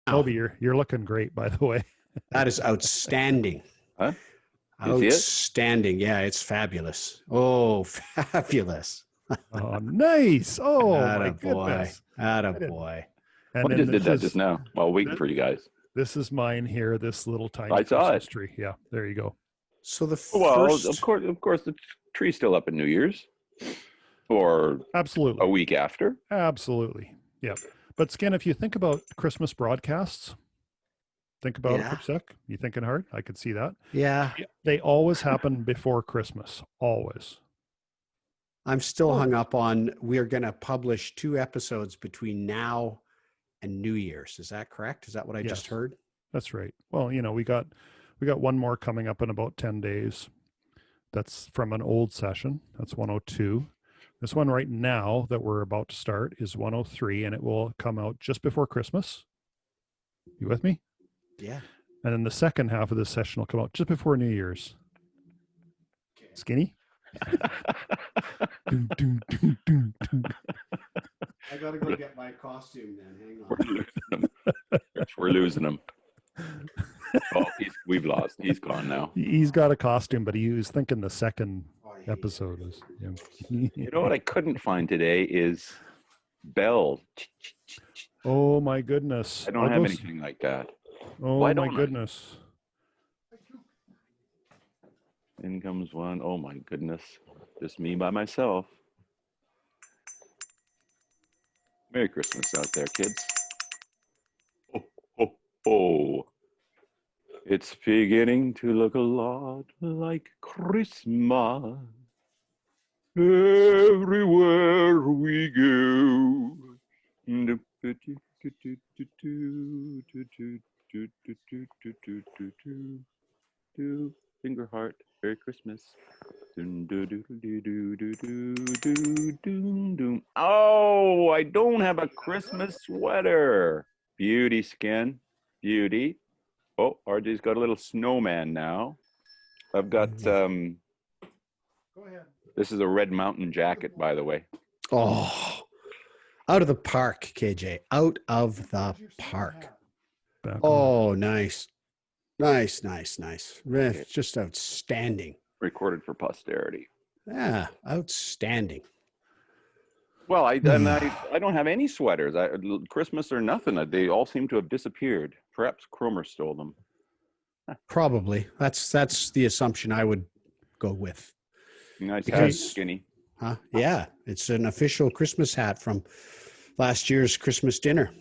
Toby, you're looking great, by the way. That is outstanding. Huh? Outstanding. Yeah, it's fabulous. Oh, fabulous. Oh, nice. Oh, my Attaboy. goodness. Attaboy. And I then just did that this just is, now while waiting for you guys. this is mine here, this little tiny I saw Christmas it. tree. Yeah, there you go. So the Well, first... of course, the tree's still up at New Year's, or Absolutely. a week after. Absolutely. Yeah. But Skin, if you think about Christmas broadcasts, think about it for a sec. You thinking hard? I could see that. Yeah. They always happen before Christmas. Always. I'm still hung up on we're going to publish 2 episodes between now and New Year's. Is that correct? Is that what I just heard? That's right. Well, we got one more coming up in about 10 days. That's from an old session. That's 102. This one right now that we're about to start is 103, and it will come out just before Christmas. You with me? Yeah. And then the second half of this session will come out just before New Year's. Skinny? Doom, doom, doom, doom, doom. I got to go get my costume then. Hang We're losing him. We're losing him. Oh, we've lost. He's gone now. He's got a costume, but he was thinking the second episode is. Yeah. You know what I couldn't find today is bells. Oh my goodness! I don't have anything like that. Oh Why my don't I? goodness! In comes one. Oh my goodness! Just me by myself. Merry Christmas out there, kids. Oh, oh, oh. It's beginning to look a lot like Christmas. Everywhere we go. Finger heart, Merry Christmas. Oh, I don't have a Christmas sweater. Beauty, Skin. Beauty. Oh, RJ's got a little snowman now. I've got, Go ahead. This is a Red Mountain jacket, by the way. Oh, out of the park, KJ. Out of the park. Oh, nice. Nice, nice, nice. It's just outstanding. Recorded for posterity. Yeah, outstanding. Well, I don't have any sweaters. Christmas or nothing. They all seem to have disappeared. Perhaps Cromer stole them. Probably. That's the assumption I would go with. Nice hat, Skinny. Huh? Yeah, it's an official Christmas hat from last year's Christmas dinner.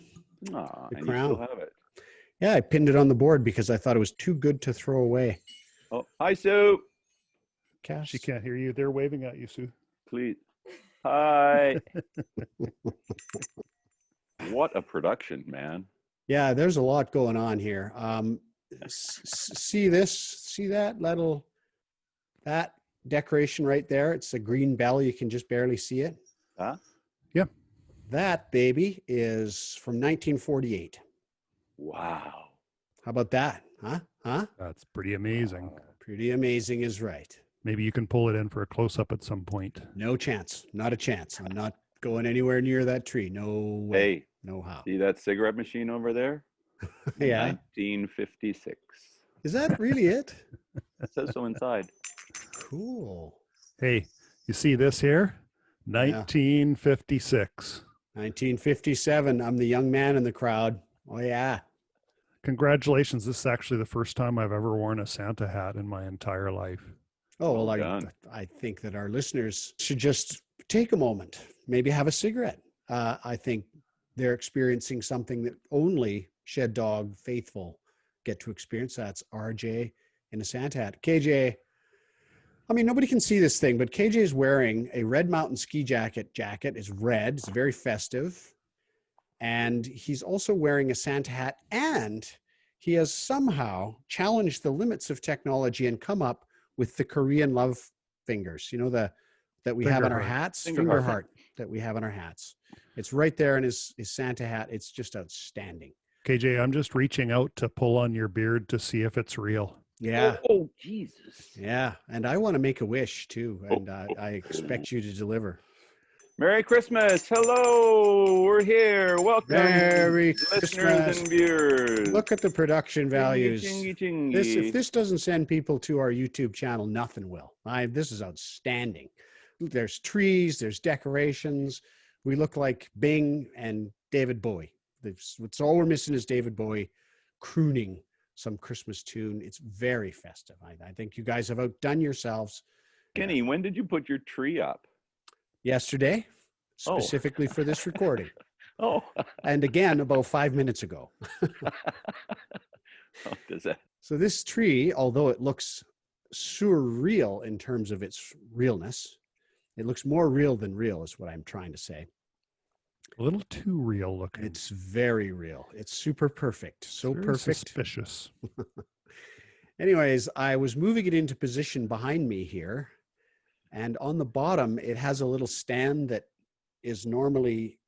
Ah, The and crown. you still have it. Yeah, I pinned it on the board because I thought it was too good to throw away. Oh, hi, Sue. Cass? She can't hear you. They're waving at you, Sue. Please. Hi. What a production, man. Yeah, there's a lot going on here. See this? See that decoration right there? It's a green bell. You can just barely see it. Huh? Yeah. That baby is from 1948. Wow. How about that? Huh? That's pretty amazing. Pretty amazing is right. Maybe you can pull it in for a close-up at some point. No chance. Not a chance. I'm not going anywhere near that tree. No way. Hey. No how. See that cigarette machine over there? Yeah. 1956. Is that really it? It says so inside. Cool. Hey, you see this here? 1956. 1957. I'm the young man in the crowd. Oh, yeah. Congratulations. This is actually the first time I've ever worn a Santa hat in my entire life. Oh, well, Well I think that our listeners should just take a moment, maybe have a cigarette. I think they're experiencing something that only Shed Dog faithful get to experience. That's RJ in a Santa hat. KJ, I mean, nobody can see this thing, but KJ is wearing a Red Mountain ski jacket. Jacket is red. It's very festive. And he's also wearing a Santa hat, and he has somehow challenged the limits of technology and come up with the Korean love fingers, that we have on our hats, finger heart that we have on our hats. It's right there in his Santa hat. It's just outstanding. KJ, I'm just reaching out to pull on your beard to see if it's real. Yeah. Oh, Jesus. Yeah. And I want to make a wish too. And I expect you to deliver. Merry Christmas. Hello. We're here. Welcome, Merry listeners Christmas. and viewers. Look at the production values. Chingy, If chingy. this doesn't send people to our YouTube channel, nothing will. This is outstanding. There's trees, there's decorations. We look like Bing and David Bowie. It's all we're missing is David Bowie crooning some Christmas tune. It's very festive. I think you guys have outdone yourselves. Skinny, when did you put your tree up? Yesterday, Oh. specifically for this recording. Oh. And again, about 5 minutes ago. Oh, does that? So this tree, although it looks surreal in terms of its realness, it looks more real than real is what I'm trying to say. A little too real looking. It's very real. It's super perfect. So very perfect. Suspicious. Anyways, I was moving it into position behind me here. And on the bottom, it has a little stand that is normally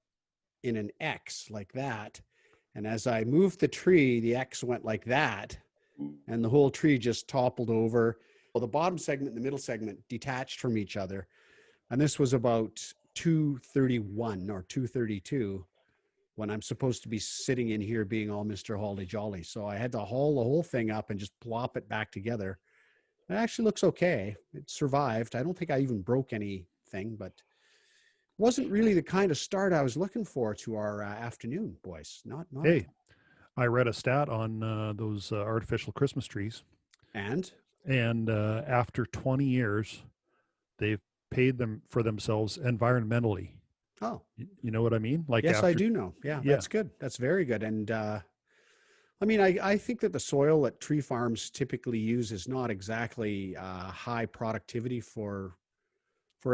in an X like that. And as I moved the tree, the X went like that. And the whole tree just toppled over. Well, the bottom segment and the middle segment detached from each other. And this was about 2:31 or 2:32 when I'm supposed to be sitting in here being all Mr. Holly Jolly. So I had to haul the whole thing up and just plop it back together. It actually looks okay. It survived. I don't think I even broke anything, but wasn't really the kind of start I was looking for to our afternoon, boys. Not. Hey, I read a stat on those artificial Christmas trees. And after 20 years, they've paid them for themselves environmentally. oh, You know what I mean? Like yes, after, I do know. Yeah, that's good. That's very good. And I mean, I think that the soil that tree farms typically use is not exactly high productivity for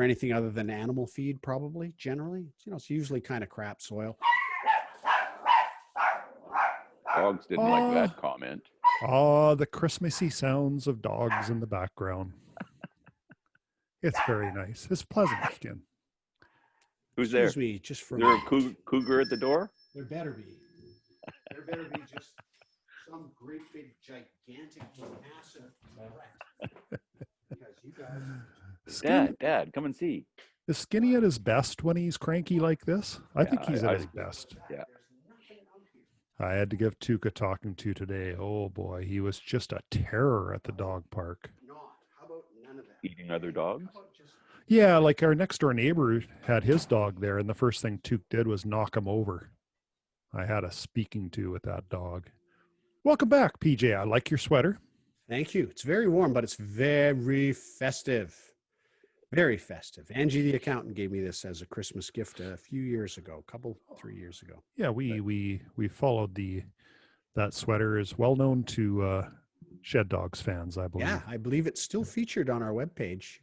anything other than animal feed, probably, generally. It's usually kind of crap soil. Dogs didn't like that comment. Oh, the Christmassy sounds of dogs in the background. It's very nice. It's pleasant, Skin. Who's there? Excuse me, just for Is there a cougar at the door? There better be. There better be just some great big gigantic massive threat. Because you guys. Dad, come and see. Is Skinny at his best when he's cranky like this? I think he's at his best. Yeah. I had to give Tuca talking to today. Oh boy, he was just a terror at the dog park. How about none of that? Eating other dogs? Yeah, like our next door neighbor had his dog there, and the first thing Tuke did was knock him over. I had a speaking to with that dog. Welcome back, PJ. I like your sweater. Thank you. It's very warm, but it's very festive. Very festive. Angie, the accountant, gave me this as a Christmas gift a few years ago, 3 years ago. Yeah, we followed that sweater is well known to Shed Dogs fans, I believe. Yeah, I believe it's still featured on our webpage.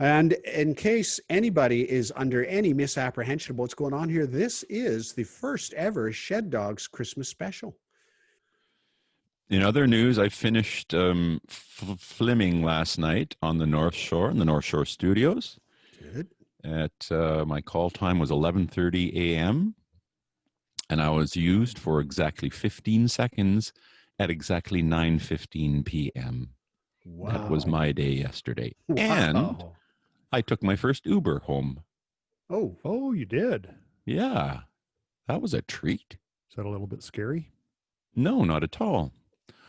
And in case anybody is under any misapprehension about what's going on here, this is the first ever Shed Dogs Christmas special. In other news, I finished filming last night on the North Shore, in the North Shore Studios. Good. My call time was 11:30 a.m. and I was used for exactly 15 seconds at exactly 9:15 p.m. Wow. That was my day yesterday. Wow. And I took my first Uber home. Oh, you did? Yeah, that was a treat. Is that a little bit scary? No, not at all.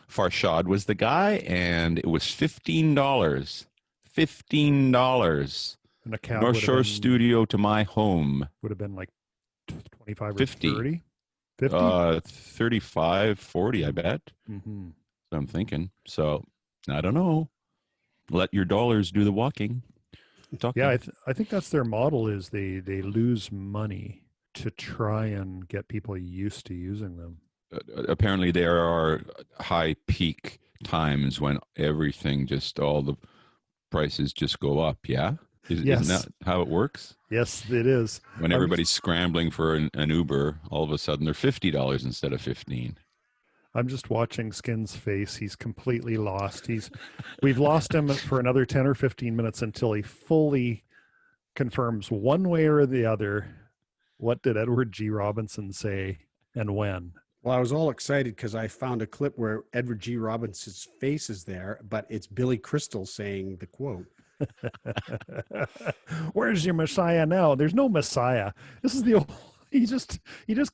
Farshad was the guy, and it was $15. $15. And the cab North Shore Studio to my home. Would have been like 25 or 50. 30? 50? 35, 40, I bet. Mm-hmm. So I'm thinking. So, I don't know. Let your dollars do the walking. Yeah, I think that's their model is they lose money to try and get people used to using them. Apparently there are high peak times when everything all the prices just go up. Yeah. Yes. Isn't that how it works? Yes, it is. When everybody's scrambling for an Uber, all of a sudden they're $50 instead of 15. I'm just watching Skin's face. He's completely lost. We've lost him for another 10 or 15 minutes until he fully confirms one way or the other. What did Edward G. Robinson say and when? Well, I was all excited because I found a clip where Edward G. Robinson's face is there, but it's Billy Crystal saying the quote. Where's your Messiah now? There's no Messiah. This is the old, he just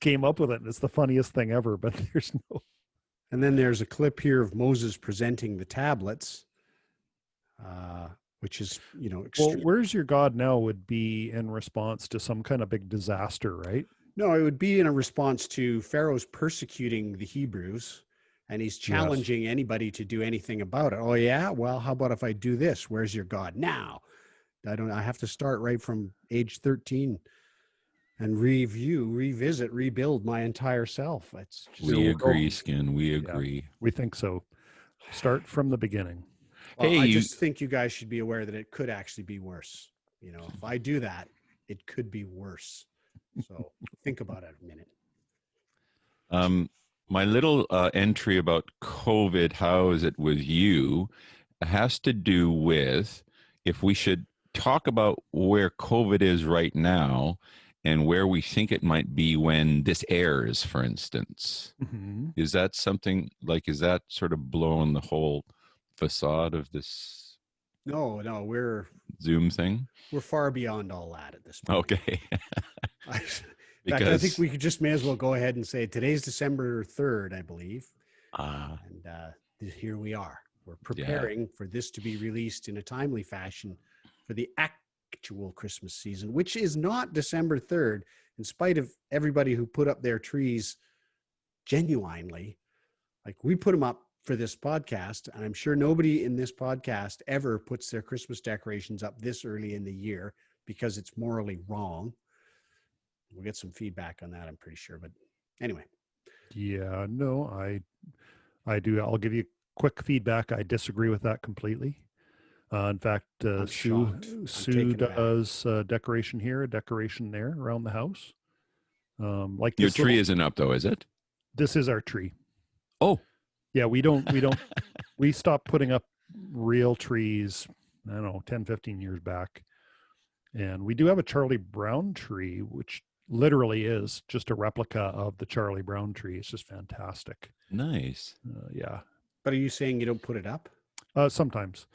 came up with it. And it's the funniest thing ever, but there's no. And then there's a clip here of Moses presenting the tablets, which is, Well, where's your God now would be in response to some kind of big disaster, right? No, it would be in a response to Pharaoh's persecuting the Hebrews, and he's challenging anybody to do anything about it. Oh yeah, well, how about if I do this? Where's your God now? I have to start right from age 13 and revisit, rebuild my entire self. It's just, We agree, Skin. We agree. Yeah, we think so. Start from the beginning. Well, Hey, I just think you guys should be aware that it could actually be worse. If I do that, it could be worse. So think about it a minute. My little entry about COVID, how is it with you, has to do with if we should talk about where COVID is right now and where we think it might be when this airs, for instance. Mm-hmm. Is that something is that sort of blowing the whole facade of this? No, we're Zoom thing? We're far beyond all that at this point. Okay. In fact, I think we could just may as well go ahead and say today's December 3rd, I believe. And here we are. We're preparing for this to be released in a timely fashion for the actual Christmas season, which is not December 3rd, in spite of everybody who put up their trees genuinely. Like, we put them up for this podcast, and I'm sure nobody in this podcast ever puts their Christmas decorations up this early in the year because it's morally wrong. We'll get some feedback on that, I'm pretty sure. But anyway. Yeah, no, I do. I'll give you quick feedback. I disagree with that completely. In fact, Sue does decoration here, a decoration there around the house. Like your tree isn't up though, is it? This is our tree. Oh, yeah. We stopped putting up real trees, I don't know, 10, 15 years back. And we do have a Charlie Brown tree, which literally is just a replica of the Charlie Brown tree. It's just fantastic. Nice. Yeah. But are you saying you don't put it up? Sometimes.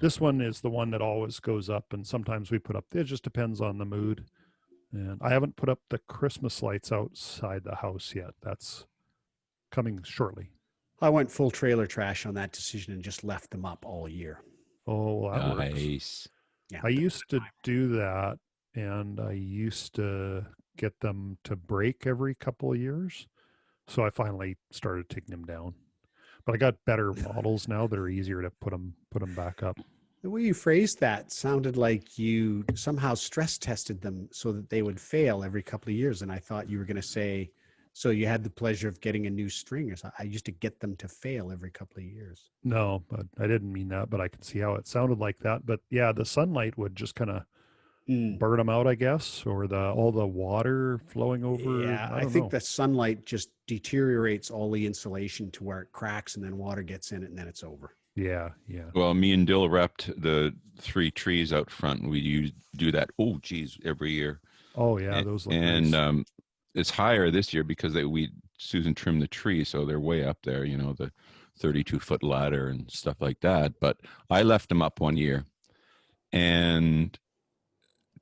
This one is the one that always goes up, and sometimes we put up. It just depends on the mood. And I haven't put up the Christmas lights outside the house yet. That's coming shortly. I went full trailer trash on that decision and just left them up all year. Oh, well, that works. Nice. Yeah, I used to do that, and I used to get them to break every couple of years. So I finally started taking them down. But I got better models now that are easier to put them back up. The way you phrased that sounded like you somehow stress tested them so that they would fail every couple of years. And I thought you were going to say, so you had the pleasure of getting a new string. I used to get them to fail every couple of years. No, but I didn't mean that, but I can see how it sounded like that. But yeah, the sunlight would just kind of burn them out, I guess, or all the water flowing over. Yeah, I think the sunlight just deteriorates all the insulation to where it cracks and then water gets in it and then it's over. Yeah. Well, me and Dill wrapped the 3 trees out front, and we do that. Oh, geez, every year. Oh yeah, those look and nice. It's higher this year because Susan trimmed the tree, so they're way up there. The 32-foot ladder and stuff like that. But I left them up one year, and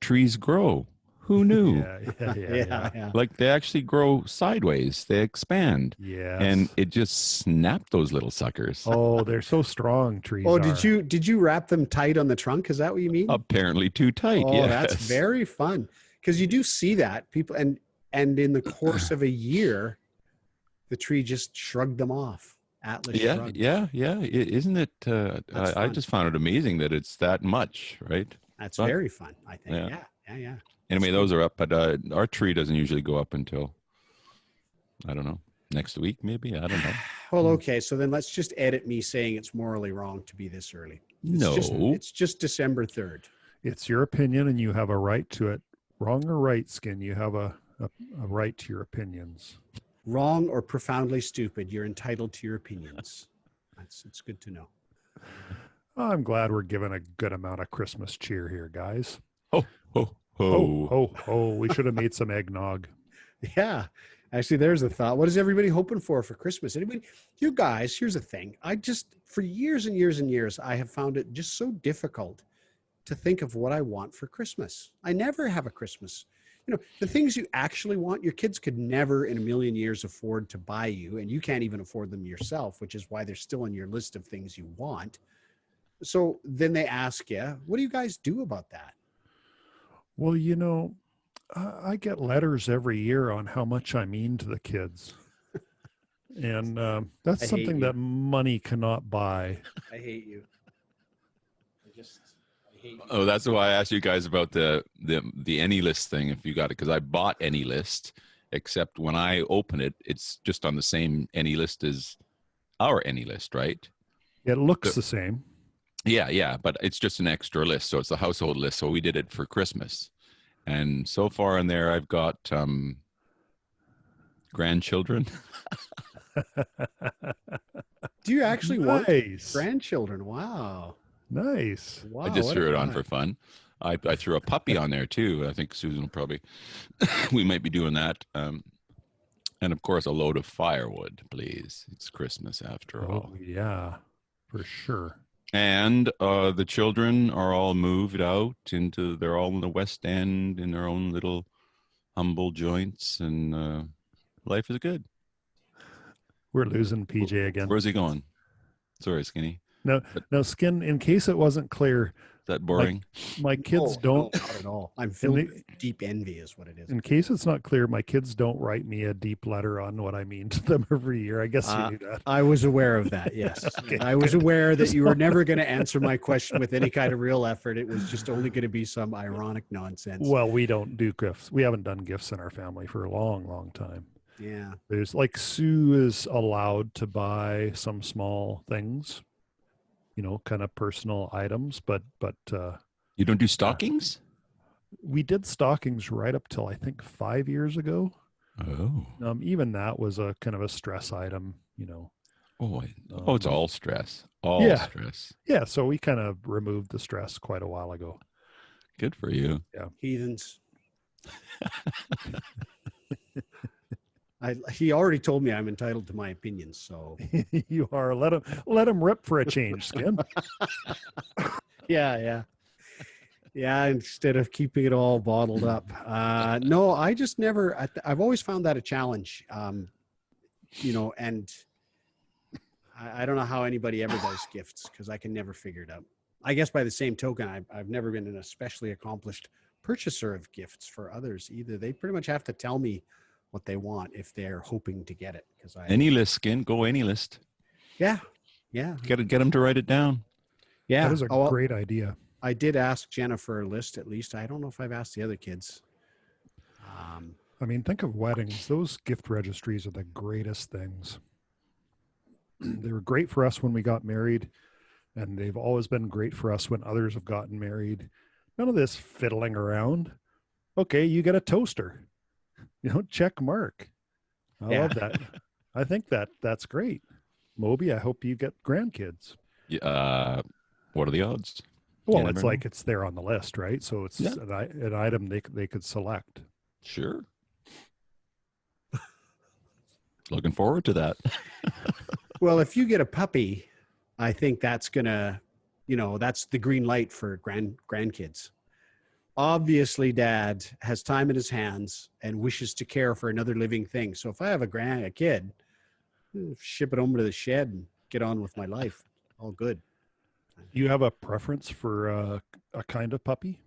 trees grow. Who knew? Yeah. Like, they actually grow sideways. They expand. Yeah. And it just snapped those little suckers. Oh, they're so strong, trees. Oh, did you wrap them tight on the trunk? Is that what you mean? Apparently too tight. Oh, yes. That's very fun. Because you do see that people and in the course of a year, the tree just shrugged them off. Atlas shrugged. Yeah. Isn't it? I just found it amazing that it's that much, right? That's very fun, I think. Yeah. Anyway, those are up, but our tree doesn't usually go up until, I don't know, next week maybe? I don't know. Well, okay, so then let's just edit me saying it's morally wrong to be this early. It's just December 3rd. It's your opinion, and you have a right to it. Wrong or right, Skin, you have a right to your opinions. Wrong or profoundly stupid, you're entitled to your opinions. It's good to know. I'm glad we're giving a good amount of Christmas cheer here, guys. Ho, ho, ho. Ho, ho. We should have made some eggnog. Yeah. Actually, there's a thought. What is everybody hoping for Christmas? Anybody? You guys, here's the thing. For years and years and years, I have found it just so difficult to think of what I want for Christmas. I never have a Christmas. You know, the things you actually want, your kids could never in a million years afford to buy you, and you can't even afford them yourself, which is why they're still on your list of things you want. So then they ask you, what do you guys do about that? Well, I get letters every year on how much I mean to the kids. And that's I hate something you. that money cannot buy. I hate you. I hate you. Oh, that's why I asked you guys about the AnyList thing, if you got it, because I bought AnyList, except when I open it, it's just on the same AnyList as our AnyList, right? It looks So- the same. Yeah, but it's just an extra list, so it's the household list. So we did it for Christmas, and so far in there, I've got grandchildren. Do you actually want Nice. grandchildren? Wow. Nice. Wow. I just what threw a it on guy. for fun. I threw a puppy on there too. I think Susan will probably, we might be doing that. And of course, a load of firewood, please. It's Christmas after all. Oh, yeah, for sure. And the children are all moved out they're all in the West End in their own little humble joints, and life is good. We're losing PJ again. Where's he going? Sorry, Skinny. No, But- no, Skin, in case it wasn't clear, Is that boring? my kids don't, No, not at all. I'm filled they- with deep envy is what it is. in case it's not clear, my kids don't write me a deep letter on what I mean to them every year. I guess you knew that. I was aware of that. Yes. Okay, I was good. aware that you were never going to answer my question with any kind of real effort. It was just only going to be some ironic nonsense. Well, we don't do gifts. We haven't done gifts in our family for a long, long time. Yeah. There's like Sue is allowed to buy some small things, kind of personal items, but You don't do stockings? we did stockings right up till I think 5 years ago. Oh. Even that was a kind of a stress item, Oh, it's all stress. All yeah. stress. Yeah, so we kind of removed the stress quite a while ago. Good for you. Heathens. He already told me I'm entitled to my opinions. So You are let him rip for a change, Skin. yeah. Instead of keeping it all bottled up. No, I just never, I've always found that a challenge. And I don't know how anybody ever does gifts because I can never figure it out. I guess by the same token, I've never been an especially accomplished purchaser of gifts for others either. They pretty much have to tell me what they want if they're hoping to get it. AnyList, Skin. Go AnyList. Yeah. Get them to write it down. Yeah. That is a well, great idea. I did ask Jenna for a list at least. I don't know if I've asked the other kids. I mean, think of weddings. Those gift registries are the greatest things. They were great for us when we got married, and they've always been great for us when others have gotten married. None of this fiddling around. Okay, you get a toaster. Check mark. I love that. I think that's great. Moby, I hope you get grandkids. What are the odds? Well, You it's never like it's there on the list, right? So it's Yeah. an item they could select. Sure. Looking forward to that. Well, if you get a puppy, I think that's gonna, that's the green light for grandkids. Obviously, Dad has time in his hands and wishes to care for another living thing. So if I have a kid, ship it over to the shed and get on with my life. All good. Do you have a preference for a kind of puppy,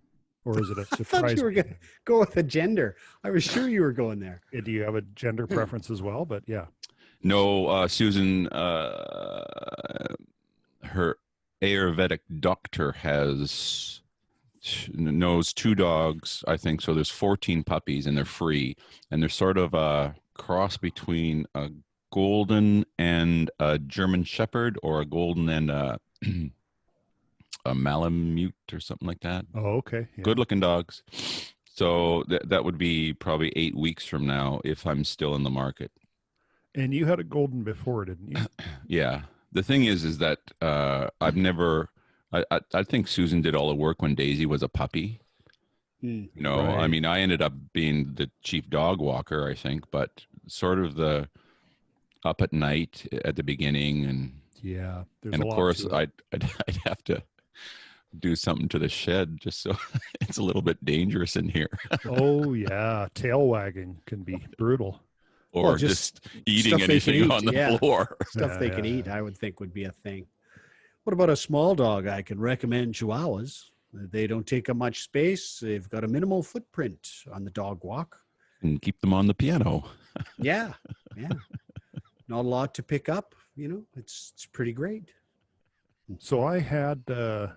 or is it a I thought surprise? you were going to go with a gender. I was sure you were going there. Do you have a gender preference as well? But yeah, No, Susan, her Ayurvedic doctor knows 2 dogs, I think. So there's 14 puppies and they're free. And they're sort of a cross between a golden and a German Shepherd, or a golden and a Malamute or something like that. oh okay, yeah. Good looking dogs. So that would be probably 8 weeks from now if I'm still in the market. And you had a golden before, didn't you? Yeah. The thing is that I've never. I think Susan did all the work when Daisy was a puppy. Hmm. I Right. mean, I ended up being the chief dog walker, I think, but sort of the up at night at the beginning, Yeah, there's and a of lot course to it. I'd have to do something to the shed just so it's a little bit dangerous in here, Oh yeah, tail wagging can be brutal. Well, or just just eating stuff they can anything eat. on the Yeah. floor. Stuff Yeah, they can yeah, eat, yeah. I would think would be a thing. What about a small dog? I can recommend Chihuahuas. They don't take up much space. They've got a minimal footprint on the dog walk. And keep them on the piano. Yeah. Yeah. Not a lot to pick up. It's pretty great. So I had you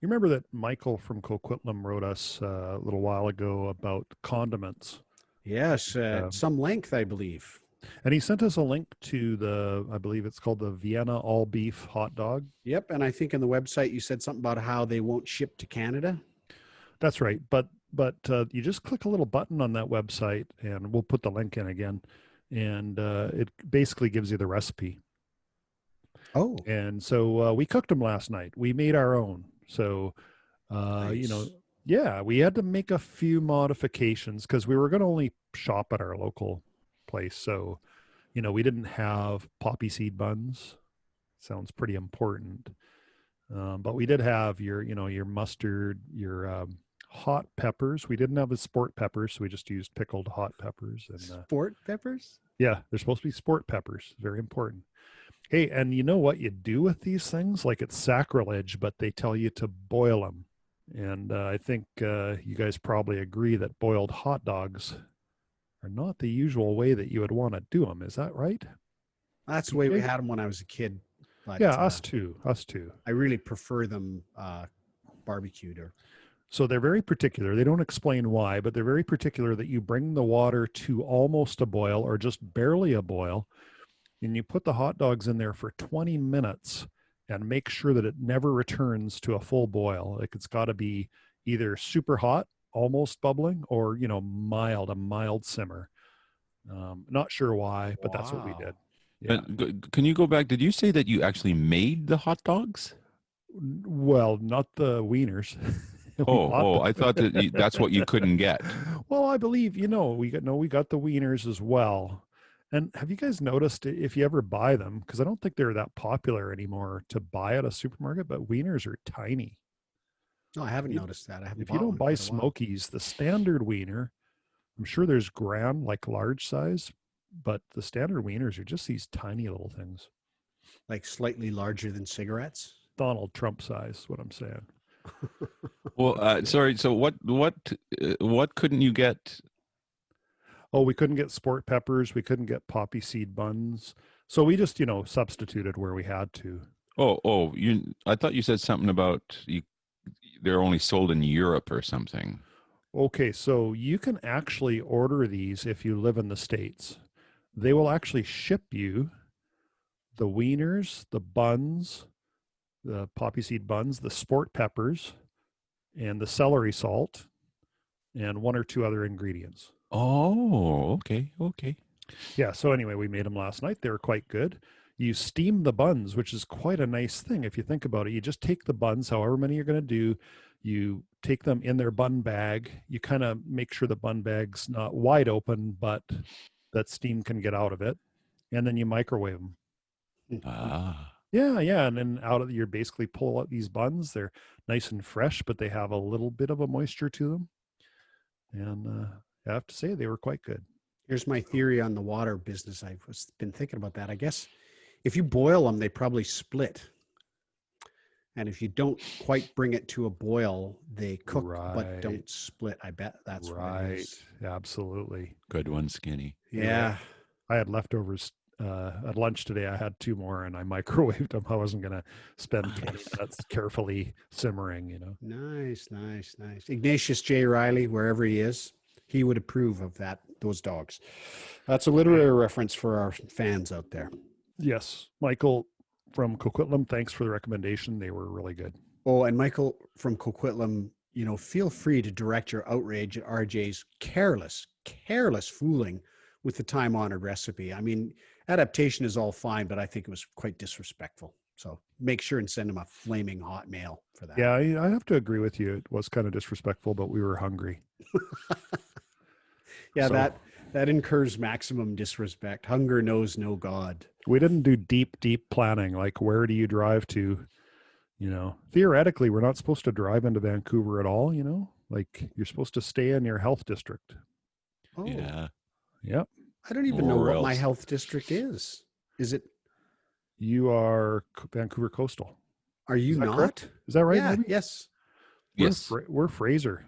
remember that Michael from Coquitlam wrote us a little while ago about condiments. Yes. At Um, some length, I believe. and he sent us a link to I believe it's called the Vienna all beef hot dog. Yep. And I think in the website you said something about how they won't ship to Canada. That's right. But you just click a little button on that website, and we'll put the link in again, and it basically gives you the recipe. Oh, And so we cooked them last night. We made our own. So nice. yeah, we had to make a few modifications because we were going to only shop at our local place. So we didn't have poppy seed buns. Sounds pretty important. But we did have your mustard, your hot peppers. We didn't have the sport peppers, so we just used pickled hot peppers. And Sport peppers? yeah, they're supposed to be sport peppers. Very important. Hey, and you know what you do with these things? Like it's sacrilege, but they tell you to boil them. And I think you guys probably agree that boiled hot dogs are not the usual way that you would want to do them. Is that right? That's the way we had them when I was a kid. But Yeah, us too. Us too. I really prefer them barbecued or So they're very particular. They don't explain why, but they're very particular that you bring the water to almost a boil or just barely a boil, and you put the hot dogs in there for 20 minutes and make sure that it never returns to a full boil. Like it's got to be either super hot, almost bubbling, or a mild simmer. Not sure why, but that's what we wow. did. Yeah. Can you go back? Did you say that you actually made the hot dogs? Well, not the wieners. We bought Oh, them. I thought that that's what you couldn't get. Well, I believe we got the wieners as well. And have you guys noticed if you ever buy them? Because I don't think they're that popular anymore to buy at a supermarket. But wieners are tiny. No, I haven't You- noticed that. I haven't If you bought don't one in buy quite a while. Smokies, the standard wiener, I'm sure there's grand like large size, but the standard wieners are just these tiny little things. Like slightly larger than cigarettes. Donald Trump size, what I'm saying. Well, sorry. So what couldn't you get? Oh, we couldn't get sport peppers. We couldn't get poppy seed buns. So we just, substituted where we had to. Oh, I thought you said something about they're only sold in Europe or something. Okay, so you can actually order these if you live in the States. They will actually ship you the wieners, the buns, the poppy seed buns, the sport peppers, and the celery salt, and one or two other ingredients. Oh, okay. Yeah, so anyway, we made them last night. They were quite good. You steam the buns, which is quite a nice thing if you think about it. You just take the buns, however many you're going to do, you take them in their bun bag. You kind of make sure the bun bag's not wide open, but that steam can get out of it. And then you microwave them. Ah, Yeah, yeah. And then you basically pull out these buns. They're nice and fresh, but they have a little bit of a moisture to them. And I have to say, they were quite good. Here's my theory on the water business. I've been thinking about that. I guess if you boil them, they probably split. And if you don't quite bring it to a boil, they cook but Right. don't split. I bet that's what it Right. is. Absolutely. good one, Skinny. Yeah. I had leftovers at lunch today. I had two more and I microwaved them. I wasn't going to spend 20 minutes carefully simmering. Nice. Ignatius J. Riley, wherever he is, he would approve of those dogs. That's a literary reference for our fans out there. Yes. Michael from Coquitlam, thanks for the recommendation. They were really good. Oh, and Michael from Coquitlam, feel free to direct your outrage at RJ's careless fooling with the time-honored recipe. I mean, adaptation is all fine, but I think it was quite disrespectful. So make sure and send him a flaming hot mail for that. Yeah, I have to agree with you. It was kind of disrespectful, but we were hungry. Yeah, So- that incurs maximum disrespect. Hunger knows no God. We didn't do deep planning. Like, where do you drive to, You know, theoretically, we're not supposed to drive into Vancouver at all, you know, like you're supposed to stay in your health district. Oh, Yeah. Yep. I don't even know Or what my else. health district is. Is it, You are Vancouver Coastal. are you Is that correct? not? Is that right, Yeah, Moby? yes. Yes. We're Fraser.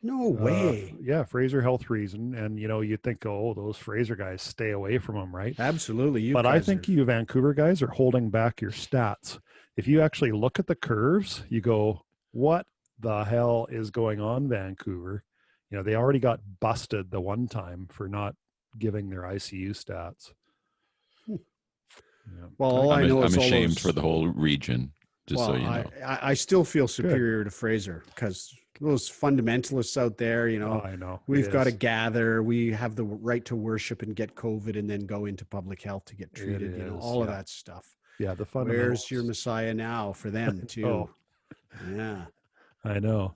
No way. Yeah, Fraser Health Reason. And, you know, you'd think, oh, those Fraser guys, stay away from them, right? Absolutely. You But I guys are, think you Vancouver guys are holding back your stats. If you actually look at the curves, you go, what the hell is going on, Vancouver? You know, they already got busted the one time for not giving their ICU stats. Hmm. Yeah. well, all I know I'm is all ashamed for those, the whole region, just so well, you I, know. I, I still feel Good. superior to Fraser because those fundamentalists out there, Oh, I know. It we've got to is. gather. We have the right to worship and get COVID and then go into public health to get It treated, is. all of Yeah. that stuff. Yeah. The Where's your fundamentals. Messiah now for them Oh, too? Yeah. I know.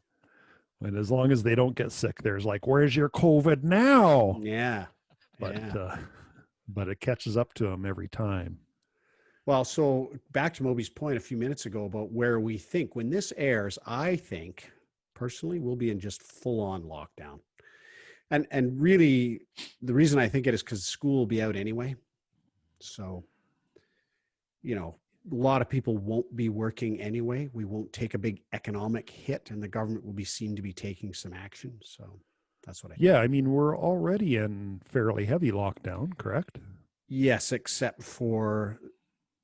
And as long as they don't get sick, there's like, where's your COVID now? Yeah. But, Yeah. but it catches up to them every time. Well, so back to Moby's point a few minutes ago about where we think when this airs, I think personally we'll be in just full on lockdown. And really the reason I think it is because school will be out anyway. So, a lot of people won't be working anyway. We won't take a big economic hit and the government will be seen to be taking some action. So that's what I think. Yeah. I mean, we're already in fairly heavy lockdown, correct? Yes, except for,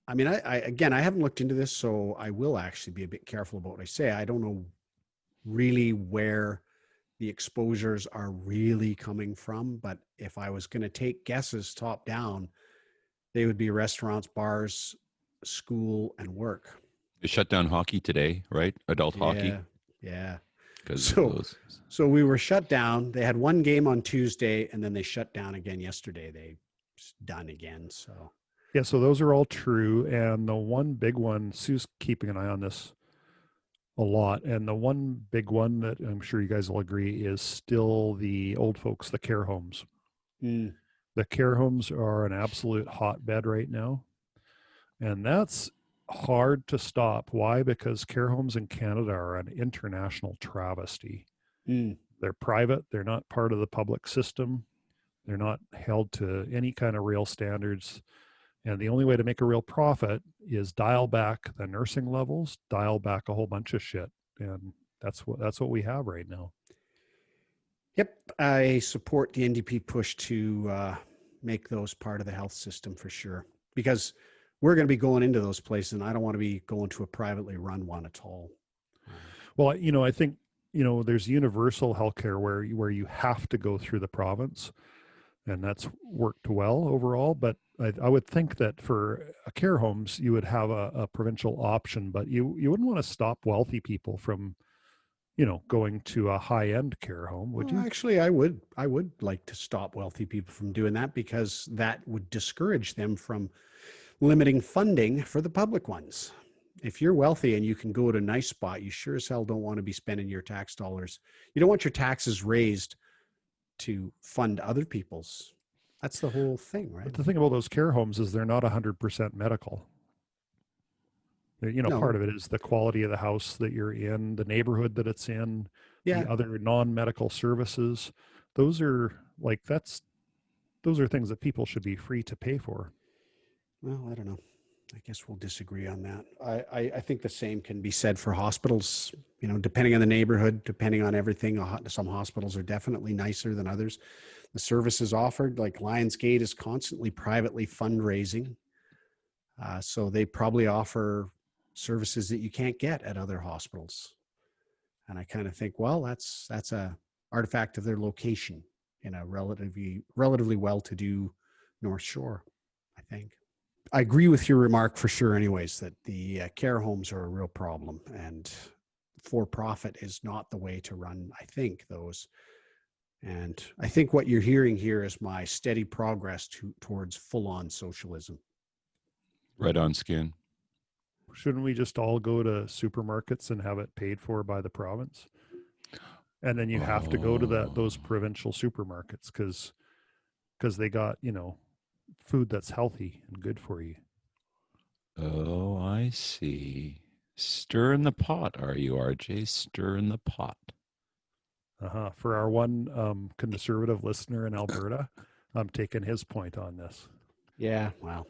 I mean, again, I haven't looked into this, so I will actually be a bit careful about what I say. I don't know really where the exposures are really coming from, but if I was going to take guesses top down, they would be restaurants, bars, school, and work. They shut down hockey today, right? Adult hockey, Yeah, yeah. because of So, those. so we were shut down. They had one game on Tuesday, and then they shut down again yesterday. They done again. So, Yeah. So those are all true. And the one big one, Sue's keeping an eye on this a lot. And the one big one that I'm sure you guys will agree is still the old folks, the care homes. mm, The care homes are an absolute hotbed right now. And that's hard to stop. Why? Because care homes in Canada are an international travesty. mm. They're private, they're not part of the public system, they're not held to any kind of real standards. And the only way to make a real profit is dial back the nursing levels, dial back a whole bunch of shit. And that's what we have right now. Yep, I support the NDP push to make those part of the health system for sure, because we're going to be going into those places, and I don't want to be going to a privately run one at all. Well, I think there's universal healthcare where you have to go through the province, and that's worked well overall. But I would think that for care homes, you would have a provincial option, but you wouldn't want to stop wealthy people from going to a high end care home, would Well, you? actually, I would like to stop wealthy people from doing that because that would discourage them from limiting funding for the public ones. If you're wealthy and you can go to a nice spot, you sure as hell don't want to be spending your tax dollars. You don't want your taxes raised to fund other people's. That's the whole thing, right? But the thing about those care homes is they're not 100% medical. Part No, of it is the quality of the house that you're in, the neighborhood that it's in, the yeah. other non-medical services. Those are like those are things that people should be free to pay for. Well, I don't know. I guess we'll disagree on that. I think the same can be said for hospitals, depending on the neighborhood, depending on everything. Some hospitals are definitely nicer than others. The services offered, like Lionsgate, is constantly privately fundraising. So they probably offer services that you can't get at other hospitals. And I kind of think, well, that's a artifact of their location in a relatively well-to-do North Shore, I think. I agree with your remark for sure, anyways, that the care homes are a real problem, and for profit is not the way to run, I think, those. And I think what you're hearing here is my steady progress towards full on socialism. Red on skin. Shouldn't we just all go to supermarkets and have it paid for by the province? And then you have to go to those Oh, provincial supermarkets because they got, food that's healthy and good for you. oh, I see. Stir in the pot, are you, RJ? Stir in the pot. For our one conservative listener in Alberta, I'm taking his point on this. Yeah, well,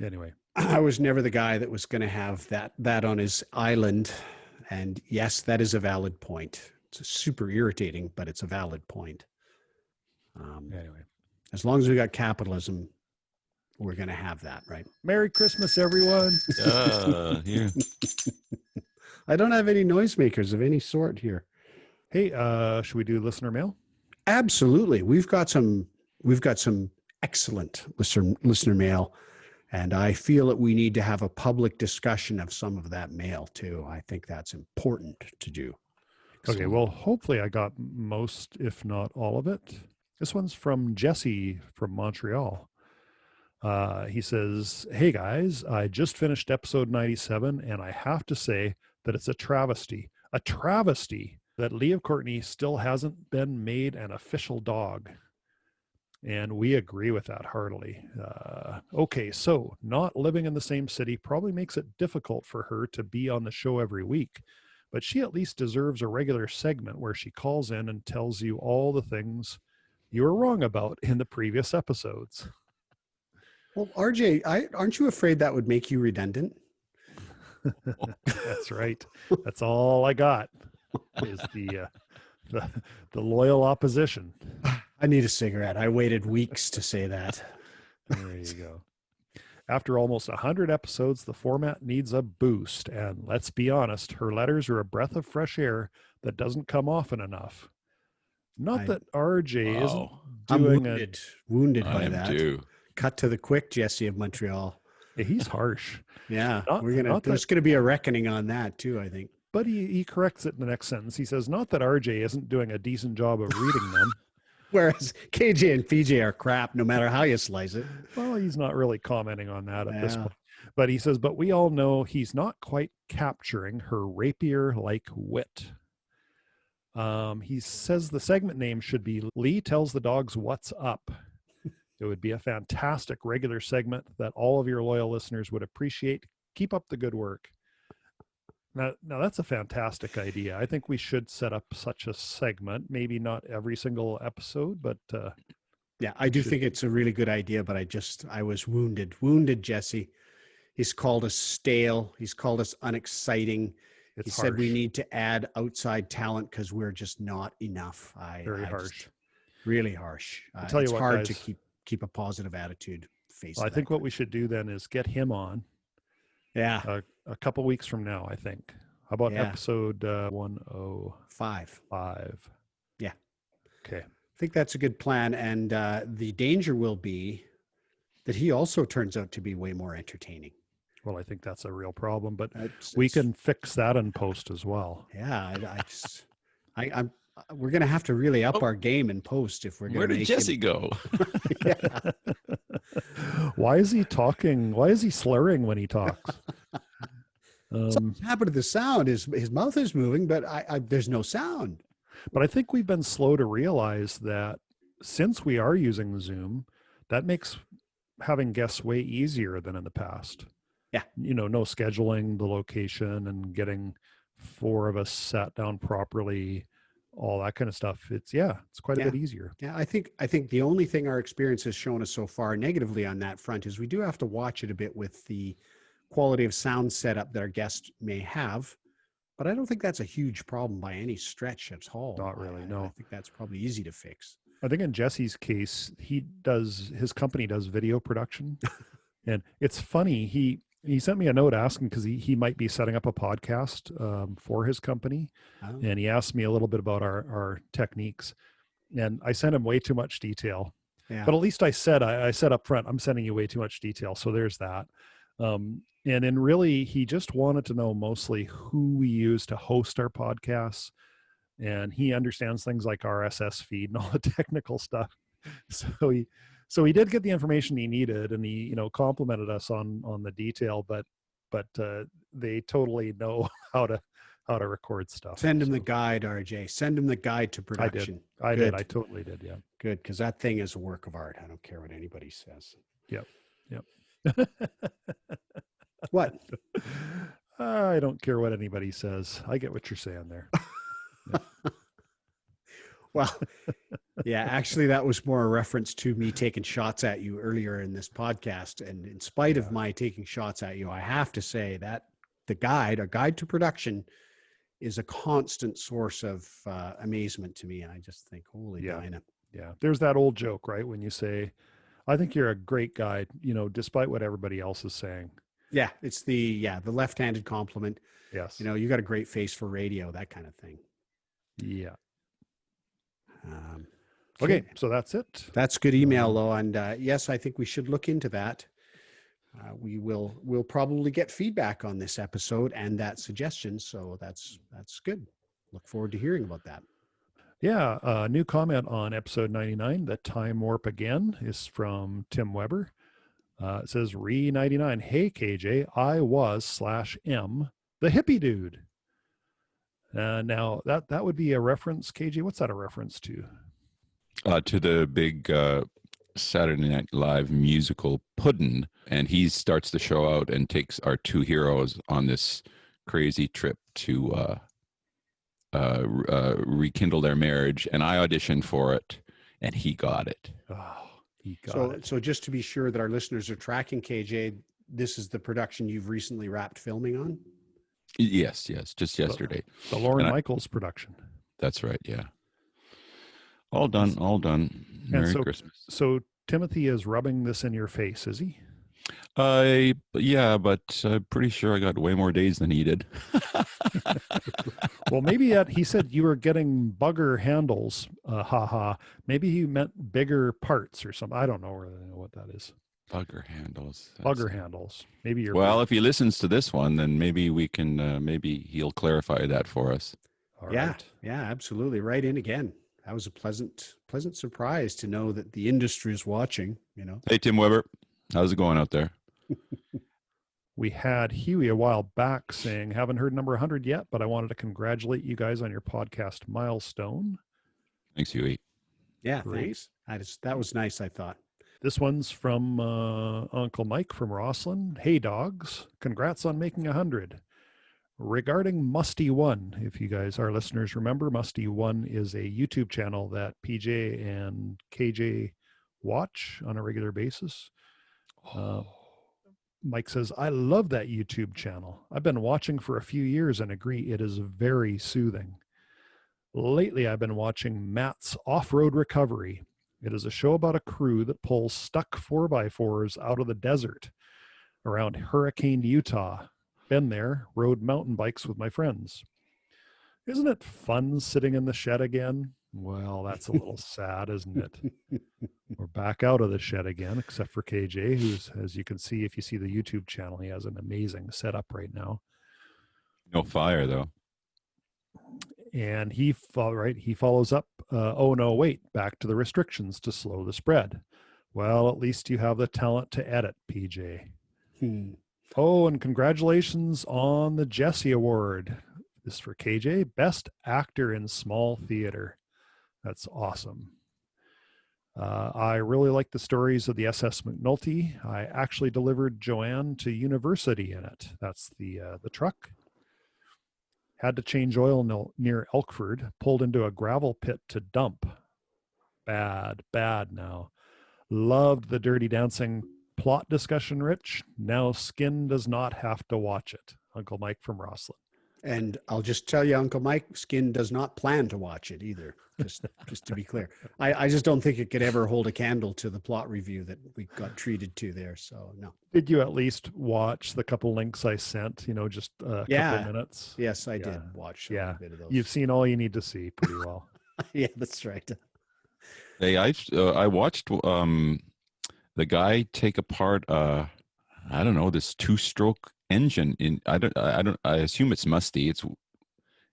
Anyway, I was never the guy that was going to have that on his island. And yes, that is a valid point. It's super irritating, but it's a valid point. anyway. As long as we got capitalism, we're going to have that, right? Merry Christmas, everyone. Yeah. I don't have any noisemakers of any sort here. Hey, should we do listener mail? Absolutely. We've got some excellent listener mail, and I feel that we need to have a public discussion of some of that mail too. I think that's important to do. Okay, well, hopefully I got most, if not all of it. This one's from Jesse from Montreal. He says, "Hey guys, I just finished episode 97, and I have to say that it's a travesty that Leah Courtney still hasn't been made an official dog." And we agree with that heartily. Okay, so not living in the same city probably makes it difficult for her to be on the show every week, but she at least deserves a regular segment where she calls in and tells you all the things you were wrong about in the previous episodes. Well, RJ, aren't you afraid that would make you redundant? That's right. That's all I got is the loyal opposition. I need a cigarette. I waited weeks to say that. There you go. After almost 100 episodes, the format needs a boost. And let's be honest, her letters are a breath of fresh air that doesn't come often enough. Not that RJ isn't I'm doing wounded I by am that. too. Cut to the quick, Jesse of Montreal. he's harsh. Yeah, Not there's gonna be a reckoning on that too, I think. But he corrects it in the next sentence. He says, not that RJ isn't doing a decent job of reading them. Whereas KJ and PJ are crap, no matter how you slice it. Well, he's not really commenting on that at this Yeah. point. But he says, but we all know he's not quite capturing her rapier-like wit. He says the segment name should be Lee Tells the Dogs What's Up. It would be a fantastic regular segment that all of your loyal listeners would appreciate. Keep up the good work. Now that's a fantastic idea. I think we should set up such a segment, maybe not every single episode, but Yeah, I do think it's a really good idea, but I was wounded, Jesse. He's called us stale. He's called us unexciting. He said we need to add outside talent because we're just not enough. Very harsh. Really harsh. I'll tell you it's what, hard guys, to keep a positive attitude. I think what we should do then is get him on. Yeah. A couple weeks from now, I think. How about episode 105? Yeah. Okay. I think that's a good plan. And the danger will be that he also turns out to be way more entertaining. Well, I think that's a real problem, but we can fix that in post as well. Yeah. We're going to have to really up our game in post if we're going to Where did Jesse go? Yeah. Why is he talking? Why is he slurring when he talks? Something's happened to the sound. His mouth is moving, but there's no sound. But I think we've been slow to realize that since we are using Zoom, that makes having guests way easier than in the past. Yeah. No scheduling the location and getting 4 of us sat down properly, all that kind of stuff. It's quite a bit easier. Yeah, I think the only thing our experience has shown us so far negatively on that front is we do have to watch it a bit with the quality of sound setup that our guests may have. But I don't think that's a huge problem by any stretch at all. Not really, no. I think that's probably easy to fix. I think in Jesse's case, his company does video production. And it's funny, he sent me a note asking because he might be setting up a podcast for his company. Oh. And he asked me a little bit about our techniques. And I sent him way too much detail. Yeah. But at least I said up front, I'm sending you way too much detail. So there's that. And then really, he just wanted to know mostly who we use to host our podcasts. And he understands things like RSS feed and all the technical stuff. So he did get the information he needed, and he, complimented us on the detail, but they totally know how to record stuff. Send him the guide, RJ. Send him the guide to production. I did. I totally did. Yeah. Good. Because that thing is a work of art. I don't care what anybody says. Yep. What? I don't care what anybody says. I get what you're saying there. Well, yeah, actually, that was more a reference to me taking shots at you earlier in this podcast. And in spite of my taking shots at you, I have to say that a guide to production, is a constant source of amazement to me. And I just think, holy Dinah. Yeah. There's that old joke, right? When you say, I think you're a great guide, despite what everybody else is saying. Yeah, it's the left-handed compliment. Yes. You got a great face for radio, that kind of thing. Yeah. Um, Okay, so that's it. That's good email, though, and yes, I think we should look into that. We'll probably get feedback on this episode and that suggestion, so that's good. Look forward to hearing about that. Yeah, new comment on episode 99, the time warp again, is from Tim Weber. It says, Re 99, hey KJ, I was /M, the hippie dude. Now that would be a reference, KJ. What's that a reference to? To the big Saturday Night Live musical Puddin', and he starts the show out and takes our two heroes on this crazy trip to rekindle their marriage. And I auditioned for it, and he got it. Oh, he got it. So just to be sure that our listeners are tracking, KJ, this is the production you've recently wrapped filming on? Yes, just yesterday. The Lauren Michaels production. That's right, yeah. All done. Merry Christmas. So Timothy is rubbing this in your face, is he? Yeah, but I'm pretty sure I got way more days than he did. Well, maybe he said you were getting bugger handles. Maybe he meant bigger parts or something. I don't know what that is. Bugger handles. Bugger handles. Maybe you're. Well, if he listens to this one, then maybe we can. Maybe he'll clarify that for us. All yeah, right. Yeah, absolutely. Right in again. That was a pleasant surprise to know that the industry is watching. Hey, Tim Weber, how's it going out there? We had Huey a while back saying, haven't heard number 100 yet, but I wanted to congratulate you guys on your podcast milestone. Thanks, Huey. Yeah, Great. thanks. That was nice, I thought. This one's from Uncle Mike from Rosslyn. Hey, dogs. Congrats on making 100. Regarding Musty One, if you guys, our listeners, remember, Musty One is a YouTube channel that PJ and KJ watch on a regular basis. Mike says, I love that YouTube channel. I've been watching for a few years and agree it is very soothing. Lately, I've been watching Matt's Off-Road Recovery. It is a show about a crew that pulls stuck 4x4s out of the desert around Hurricane, Utah. Been there, rode mountain bikes with my friends. Isn't it fun sitting in the shed again? Well, that's a little sad, isn't it? We're back out of the shed again, except for KJ, who's, as you can see, if you see the YouTube channel, he has an amazing setup right now. No fire, though. And he follows up, oh no, wait, back to the restrictions to slow the spread. Well, at least you have the talent to edit, PJ. Oh, and congratulations on the Jesse Award. This is for KJ, Best Actor in Small Theater. That's awesome. I really like the stories of the SS McNulty. I actually delivered Joanne to university in it. That's the truck. Had to change oil near Elkford, pulled into a gravel pit to dump. Bad now. Loved the Dirty Dancing plot discussion, Rich. Now Skin does not have to watch it. Uncle Mike from Rosslyn. And I'll just tell you, Uncle Mike, Skin does not plan to watch it either. Just to be clear. I just don't think it could ever hold a candle to the plot review that we got treated to there. So no. Did you at least watch the couple links I sent? Just a couple minutes. Yes, I did watch a bit of those. You've seen all you need to see pretty well. Yeah, that's right. Hey, I watched the guy take apart I don't know, this two-stroke engine I assume it's Musty.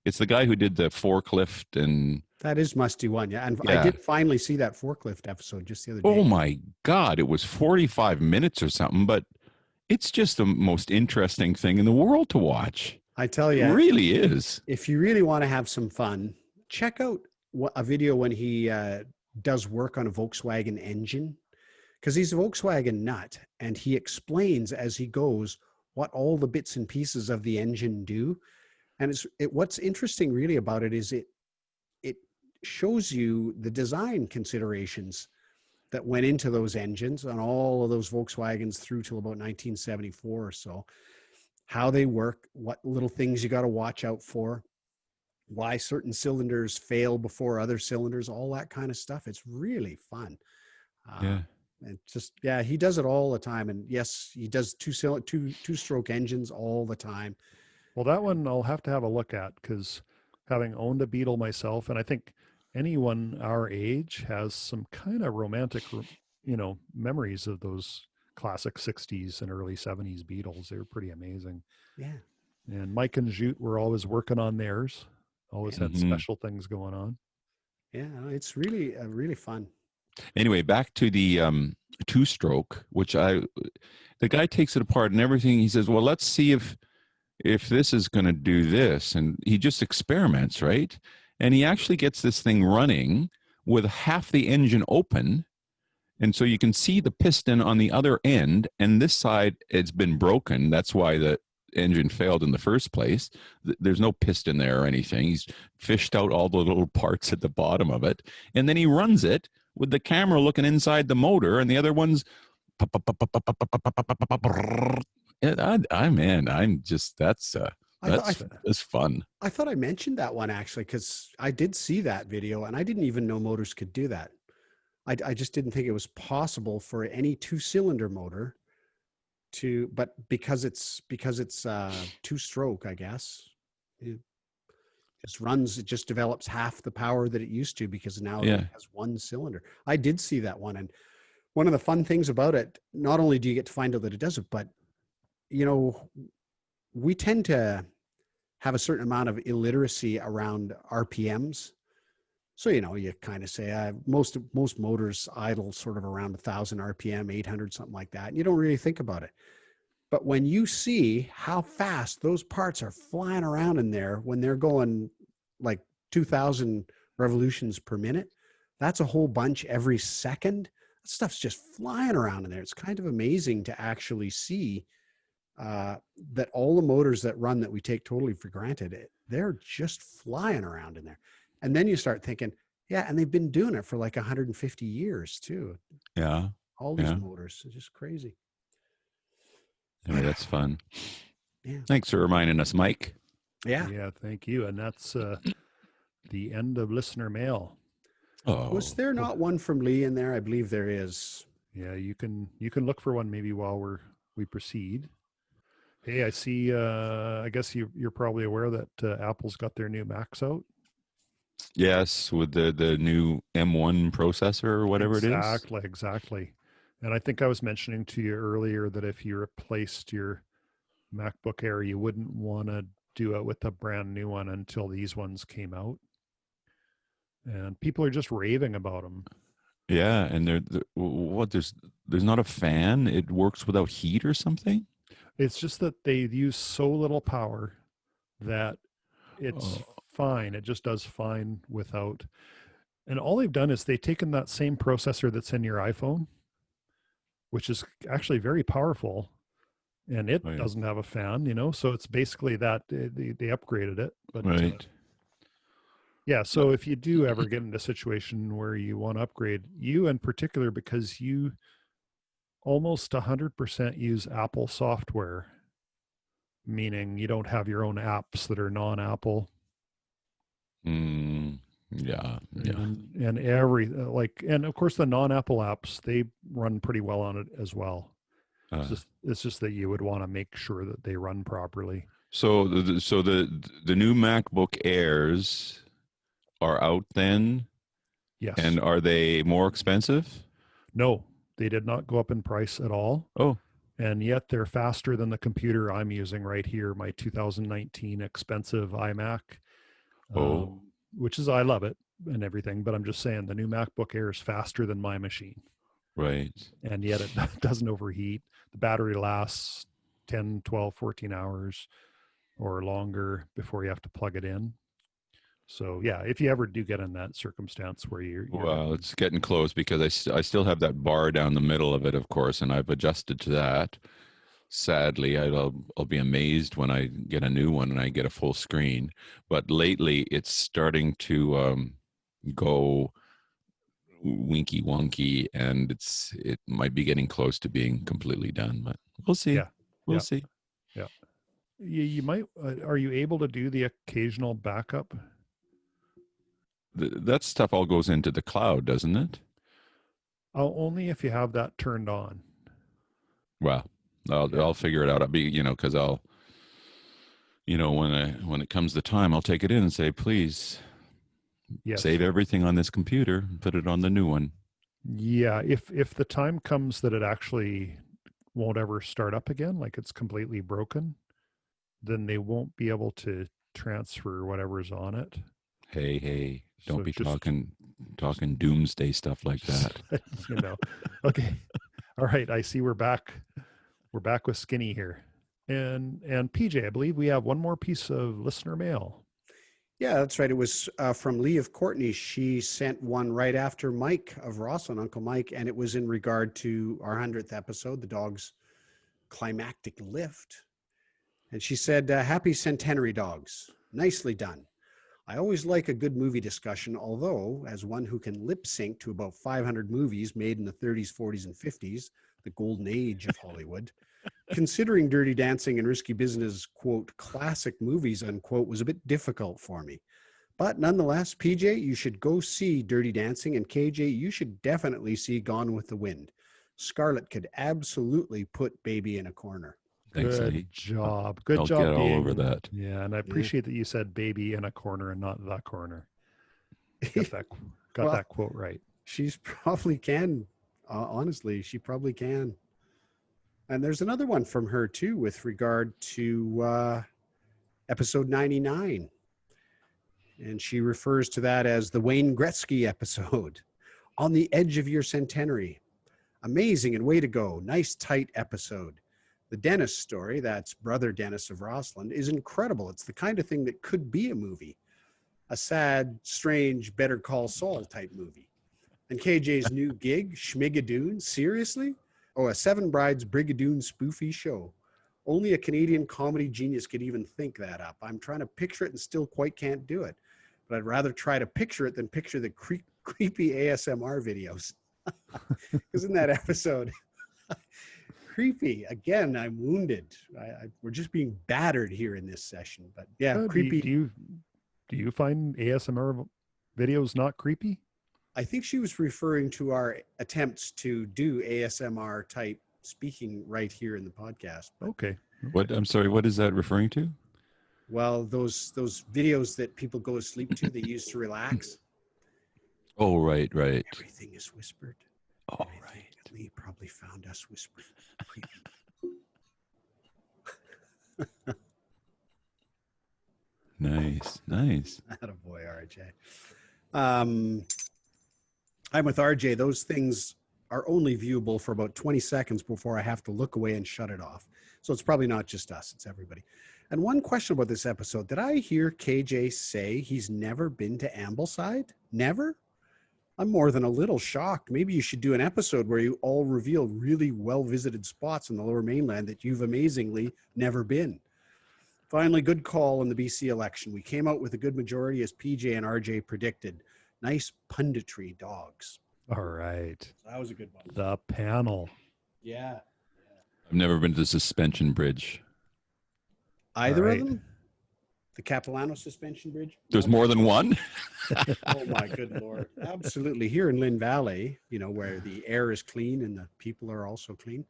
It's the guy who did the forklift, and that is Musty One. Yeah. And I did finally see that forklift episode just the other day. Oh my God. It was 45 minutes or something, but it's just the most interesting thing in the world to watch. I tell you, it really is. If you really want to have some fun, check out a video when he does work on a Volkswagen engine, because he's a Volkswagen nut, and he explains as he goes what all the bits and pieces of the engine do. And what's interesting really about it is it shows you the design considerations that went into those engines on all of those Volkswagens through till about 1974 or so, how they work, what little things you got to watch out for, why certain cylinders fail before other cylinders, all that kind of stuff. It's really fun. Yeah. And just, yeah, he does it all the time. And yes, he does two-stroke engines all the time. Well, that one I'll have to have a look at, because having owned a Beetle myself, and I think anyone our age has some kind of romantic, memories of those classic 60s and early 70s Beetles. They were pretty amazing. Yeah. And Mike and Jute were always working on theirs, always had special things going on. Yeah, it's really, really fun. Anyway, back to the two-stroke, which the guy takes it apart and everything. He says, well, let's see if this is going to do this. And he just experiments, right? And he actually gets this thing running with half the engine open. And so you can see the piston on the other end. And this side, it's been broken. That's why the engine failed in the first place. There's no piston there or anything. He's fished out all the little parts at the bottom of it. And then he runs it with the camera looking inside the motor, and the other one's that's fun. I thought I mentioned that one actually, because I did see that video and I didn't even know motors could do that. I just didn't think it was possible for any two-cylinder motor to, but because it's two-stroke, I guess, it just develops half the power that it used to, because now it has one cylinder. I did see that one. And one of the fun things about it, not only do you get to find out that it does it, but we tend to have a certain amount of illiteracy around RPMs. So, you kind of say most motors idle sort of around 1,000 RPM, 800, something like that. And you don't really think about it. But when you see how fast those parts are flying around in there when they're going like 2,000 revolutions per minute, that's a whole bunch every second. That stuff's just flying around in there. It's kind of amazing to actually see that all the motors that run that we take totally for granted, they're just flying around in there. And then you start thinking, yeah, and they've been doing it for like 150 years too. Yeah. All these motors. It's just crazy. Anyway, that's fun. Yeah. Thanks for reminding us, Mike. Yeah. Yeah, thank you. And that's the end of listener mail. Oh. Was there not one from Lee in there? I believe there is. Yeah, you can look for one maybe while we proceed. Hey, I see. I guess you're probably aware that Apple's got their new Macs out. Yes, with the new M1 processor or whatever it is. Exactly. And I think I was mentioning to you earlier that if you replaced your MacBook Air, you wouldn't want to do it with a brand new one until these ones came out. And people are just raving about them. Yeah, and there's not a fan. It works without heat or something. It's just that they use so little power that it's fine. It just does fine without. And all they've done is they've taken that same processor that's in your iPhone, which is actually very powerful, and it doesn't have a fan, so it's basically that they upgraded it. But right. Yeah, so if you do ever get in a situation where you want to upgrade, you in particular, because you almost 100% use Apple software, meaning you don't have your own apps that are non-Apple. Yeah. And and of course the non-Apple apps, they run pretty well on it as well. It's just that you would want to make sure that they run properly. So the new MacBook Airs are out then? Yes. And are they more expensive? No, they did not go up in price at all. Oh. And yet they're faster than the computer I'm using right here, my 2019 expensive iMac. Which is, I love it and everything, but I'm just saying the new MacBook Air is faster than my machine. Right. And yet it doesn't overheat. The battery lasts 10, 12, 14 hours or longer before you have to plug it in. So yeah, if you ever do get in that circumstance where you're well, it's getting close because I still have that bar down the middle of it, of course, and I've adjusted to that. sadly. I'll be amazed when I get a new one and I get a full screen. But lately, it's starting to go winky wonky, and it might be getting close to being completely done. But we'll see. Yeah. We'll Yeah. see. Yeah. You might, are you able to do the occasional backup? That stuff all goes into the cloud, doesn't it? Only if you have that turned on. Well, I'll figure it out. I'll be, because I'll, when it comes to time, I'll take it in and say, please Yes. save everything on this computer and put it on the new one. Yeah. If the time comes that it actually won't ever start up again, like it's completely broken, then they won't be able to transfer whatever's on it. Hey, don't So be just- talking doomsday stuff like that. Okay. All right. I see we're back. We're back with Skinny here. And PJ, I believe we have one more piece of listener mail. Yeah, that's right. It was from Lee of Courtney. She sent one right after Mike of Roslyn, Uncle Mike, and it was in regard to our 100th episode, the dog's climactic lift. And she said, happy centenary, dogs. Nicely done. I always like a good movie discussion, although as one who can lip sync to about 500 movies made in the 30s, 40s, and 50s, the golden age of Hollywood, considering Dirty Dancing and Risky Business, quote, classic movies, unquote, was a bit difficult for me. But nonetheless, PJ, you should go see Dirty Dancing, and KJ, you should definitely see Gone with the Wind. Scarlett could absolutely put Baby in a corner. Thanks, Good Lee. job. Good I'll job get all being over that. Yeah, and I appreciate that you said baby in a corner and not the corner. Got that quote right. She's probably can. Honestly, she probably can. And there's another one from her too with regard to episode 99. And she refers to that as the Wayne Gretzky episode, On the Edge of Your Centenary. Amazing and way to go. Nice, tight episode. The Dennis story, that's Brother Dennis of Rossland, is incredible. It's the kind of thing that could be a movie. A sad, strange, Better Call Saul type movie. And KJ's new gig, Schmigadoon, seriously? Oh, a Seven Brides Brigadoon spoofy show. Only a Canadian comedy genius could even think that up. I'm trying to picture it and still quite can't do it. But I'd rather try to picture it than picture the creepy ASMR videos. Isn't that episode creepy? Again, I'm wounded. We're just being battered here in this session. But yeah, creepy. Do you find ASMR videos not creepy? I think she was referring to our attempts to do ASMR type speaking right here in the podcast. Okay. I'm sorry, what is that referring to? Well, those videos that people go to sleep to, they use to relax. Oh, right. Everything is whispered. Oh, I think Lee probably found us whispering. Nice. Attaboy, RJ. I'm with RJ. Those things are only viewable for about 20 seconds before I have to look away and shut it off. So it's probably not just us, it's everybody. And one question about this episode, did I hear KJ say he's never been to Ambleside? Never? I'm more than a little shocked. Maybe you should do an episode where you all reveal really well-visited spots in the Lower Mainland that you've amazingly never been. Finally, good call on the BC election. We came out with a good majority as PJ and RJ predicted. Nice punditry, dogs. All right. So that was a good one. The panel. Yeah. I've never been to the suspension bridge. Either right. of them? The Capilano Suspension Bridge? There's more than one? Oh my good Lord. Absolutely. Here in Lynn Valley, where the air is clean and the people are also clean.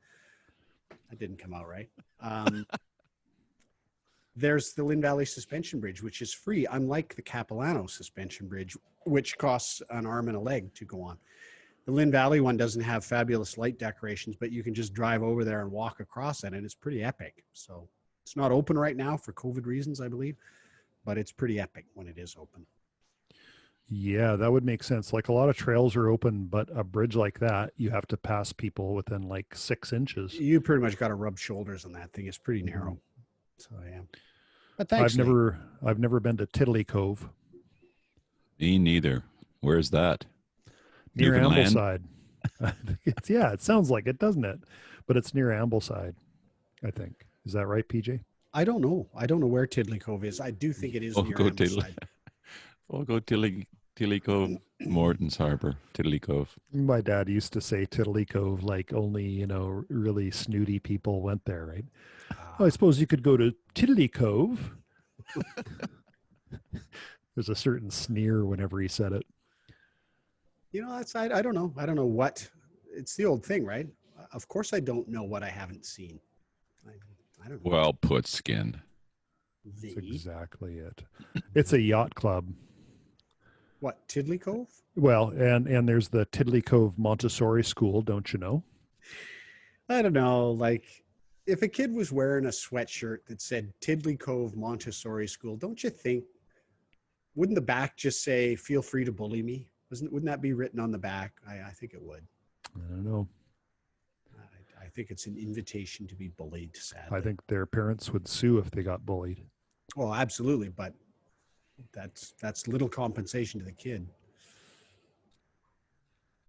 That didn't come out right. There's the Lynn Valley Suspension Bridge, which is free, unlike the Capilano Suspension Bridge, which costs an arm and a leg to go on. The Lynn Valley one doesn't have fabulous light decorations, but you can just drive over there and walk across it, and it's pretty epic. So it's not open right now for COVID reasons, I believe, but it's pretty epic when it is open. Yeah, that would make sense. Like a lot of trails are open, but a bridge like that, you have to pass people within like 6 inches. You pretty much got to rub shoulders on that thing. It's pretty narrow. So yeah. But thanks. I've never been to Tiddly Cove. Me neither. Where's that? Near Newfoundland? Ambleside. It sounds like it, doesn't it? But it's near Ambleside. I think. Is that right, PJ? I don't know. I don't know where Tiddly Cove is. I do think it is We'll near go Tiddly. Ambleside. We'll go Tilly Cove, Morton's Harbor, Tiddly Cove. My dad used to say Tiddly Cove like only, really snooty people went there, right? Oh, I suppose you could go to Tiddly Cove. There's a certain sneer whenever he said it. That's I don't know. I don't know what. It's the old thing, right? Of course, I don't know what I haven't seen. I don't know. Well put, Skin. That's exactly it. It's a yacht club. What, Tiddly Cove? Well, and there's the Tiddly Cove Montessori School, don't you know? I don't know. Like, if a kid was wearing a sweatshirt that said Tiddly Cove Montessori School, don't you think, wouldn't the back just say, feel free to bully me? Wouldn't that be written on the back? I think it would. I don't know. I think it's an invitation to be bullied, sadly. I think their parents would sue if they got bullied. Oh, absolutely. But that's little compensation to the kid.